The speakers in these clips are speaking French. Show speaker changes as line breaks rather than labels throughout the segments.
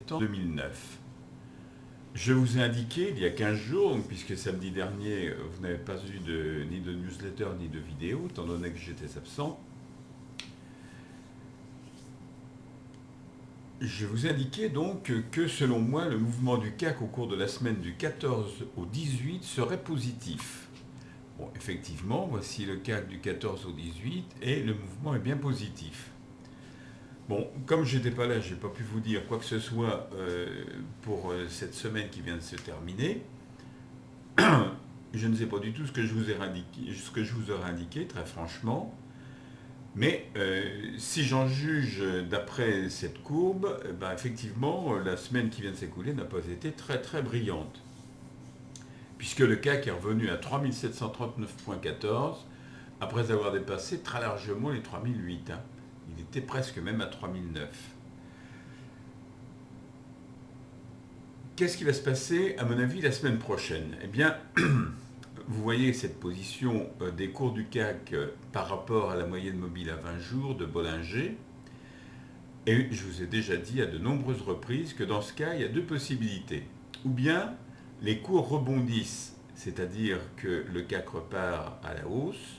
septembre 2009. Je vous ai indiqué il y a 15 jours, donc, puisque samedi dernier vous n'avez pas eu ni de newsletter ni de vidéo, étant donné que j'étais absent, je vous ai indiqué donc que selon moi le mouvement du CAC au cours de la semaine du 14 au 18 serait positif. Bon, effectivement, voici le CAC du 14 au 18 et le mouvement est bien positif. Bon, comme je n'étais pas là, je n'ai pas pu vous dire quoi que ce soit pour cette semaine qui vient de se terminer. Je ne sais pas du tout ce que je vous aurais indiqué, très franchement. Mais si j'en juge d'après cette courbe, ben effectivement, la semaine qui vient de s'écouler n'a pas été très très brillante. Puisque le CAC est revenu à 3739,14 après avoir dépassé très largement les 3008. Hein. Il était presque même à 3009. Qu'est-ce qui va se passer, à mon avis, la semaine prochaine? Eh bien, vous voyez cette position des cours du CAC par rapport à la moyenne mobile à 20 jours de Bollinger. Et je vous ai déjà dit à de nombreuses reprises que dans ce cas, il y a deux possibilités. Ou bien les cours rebondissent, c'est-à-dire que le CAC repart à la hausse,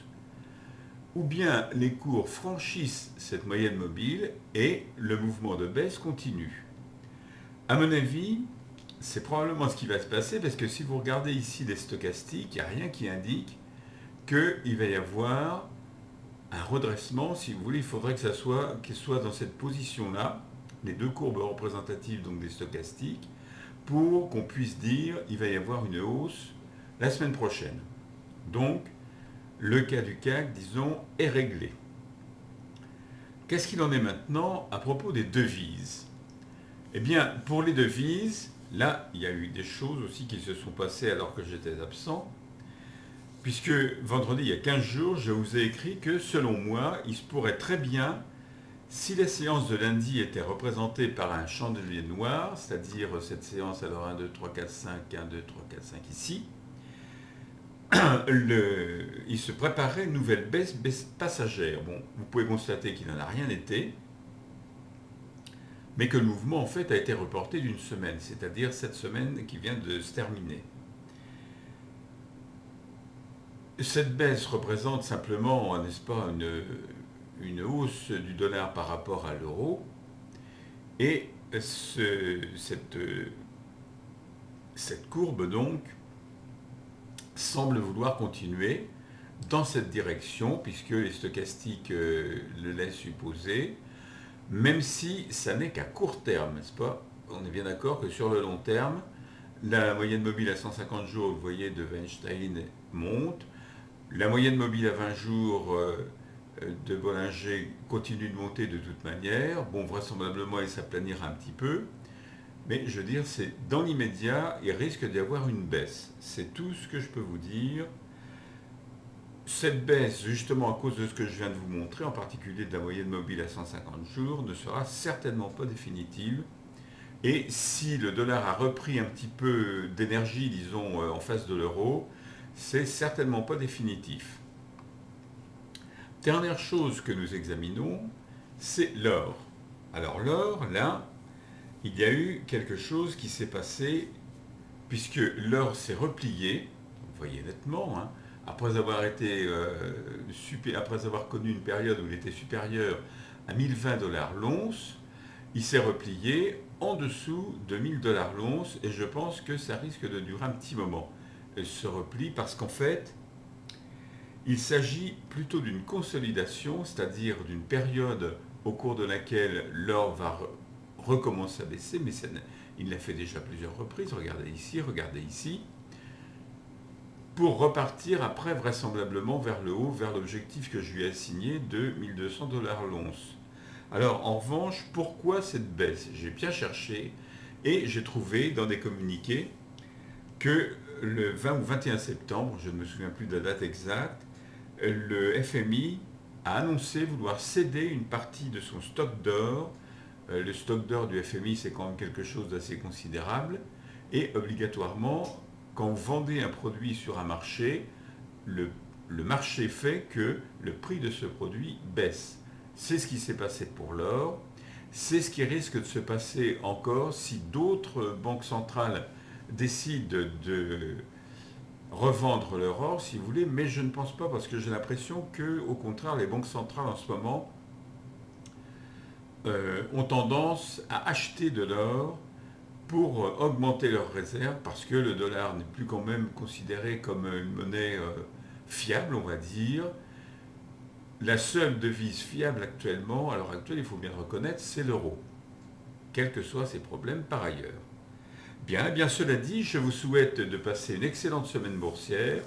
ou bien les cours franchissent cette moyenne mobile et le mouvement de baisse continue. À mon avis, c'est probablement ce qui va se passer parce que si vous regardez ici les stochastiques, il n'y a rien qui indique qu'il va y avoir un redressement. Si vous voulez, il faudrait que qu'il soit dans cette position-là, les deux courbes représentatives donc des stochastiques, pour qu'on puisse dire qu'il va y avoir une hausse la semaine prochaine. Donc, le cas du CAC, disons, est réglé. Qu'est-ce qu'il en est maintenant à propos des devises? Eh bien, pour les devises, là, il y a eu des choses aussi qui se sont passées alors que j'étais absent, puisque vendredi, il y a 15 jours, je vous ai écrit que, selon moi, il se pourrait très bien, si la séance de lundi était représentée par un chandelier noir, c'est-à-dire cette séance, alors 1, 2, 3, 4, 5, 1, 2, 3, 4, 5 ici, il se préparait une nouvelle baisse passagère. Bon, vous pouvez constater qu'il n'en a rien été, mais que le mouvement en fait a été reporté d'une semaine, c'est-à-dire cette semaine qui vient de se terminer. Cette baisse représente simplement, n'est-ce pas, une hausse du dollar par rapport à l'euro, et cette courbe donc semble vouloir continuer dans cette direction, puisque les stochastiques le laissent supposer, même si ça n'est qu'à court terme, n'est-ce pas? On est bien d'accord que sur le long terme, la moyenne mobile à 150 jours, vous voyez, de Weinstein monte, la moyenne mobile à 20 jours de Bollinger continue de monter de toute manière, bon, vraisemblablement elle s'aplanira un petit peu, mais je veux dire, c'est dans l'immédiat, il risque d'y avoir une baisse. C'est tout ce que je peux vous dire. Cette baisse, justement à cause de ce que je viens de vous montrer, en particulier de la moyenne mobile à 150 jours, ne sera certainement pas définitive. Et si le dollar a repris un petit peu d'énergie, disons, en face de l'euro, c'est certainement pas définitif. Dernière chose que nous examinons, c'est l'or. Alors l'or, là, il y a eu quelque chose qui s'est passé, puisque l'or s'est replié, vous voyez nettement, hein, après avoir connu une période où il était supérieur à 1020 dollars l'once, il s'est replié en dessous de 1000 dollars l'once, et je pense que ça risque de durer un petit moment, ce repli, parce qu'en fait, il s'agit plutôt d'une consolidation, c'est-à-dire d'une période au cours de laquelle l'or va recommence à baisser, mais il l'a fait déjà plusieurs reprises, regardez ici, pour repartir après vraisemblablement vers le haut, vers l'objectif que je lui ai assigné de 1200 dollars l'once. Alors en revanche, pourquoi cette baisse? J'ai bien cherché et j'ai trouvé dans des communiqués que le 20 ou 21 septembre, je ne me souviens plus de la date exacte, le FMI a annoncé vouloir céder une partie de son stock d'or. Le stock d'or du FMI, c'est quand même quelque chose d'assez considérable. Et obligatoirement, quand vous vendez un produit sur un marché, le marché fait que le prix de ce produit baisse. C'est ce qui s'est passé pour l'or. C'est ce qui risque de se passer encore si d'autres banques centrales décident de revendre leur or, si vous voulez, mais je ne pense pas parce que j'ai l'impression que, au contraire, les banques centrales en ce moment ont tendance à acheter de l'or pour augmenter leurs réserves parce que le dollar n'est plus quand même considéré comme une monnaie fiable, on va dire. La seule devise fiable actuellement, à l'heure actuelle, il faut bien le reconnaître, c'est l'euro, quels que soient ses problèmes par ailleurs. Bien, eh bien, cela dit, je vous souhaite de passer une excellente semaine boursière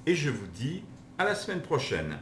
et je vous dis à la semaine prochaine.